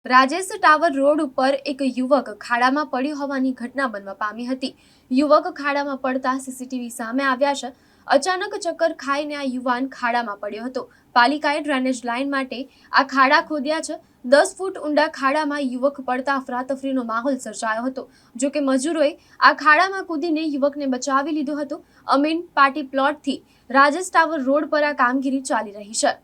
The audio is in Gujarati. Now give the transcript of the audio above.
રાજેશ ટાવર રોડ ઉપર એક યુવક ખાડામાં પડ્યો હોવાની ઘટના બનવા પામી હતી। યુવક ખાડામાં પડતા સીસીટીવી સામે આવ્યા છે। અચાનક ચક્કર ખાઈને આ યુવાન ખાડામાં પડ્યો હતો। પાલિકાએ ડ્રેનેજ લાઇન માટે આ ખાડા ખોદ્યા છે। 10 ફૂટ ઊંડા ખાડામાં યુવક પડતા અફરાતફરીનો માહોલ સર્જાયો હતો। જો કે મજૂરોએ આ ખાડામાં કૂદીને યુવકને બચાવી લીધો હતો। અમીન પાર્ટી પ્લોટથી રાજેશ ટાવર રોડ પર આ કામગીરી ચાલી રહી છે।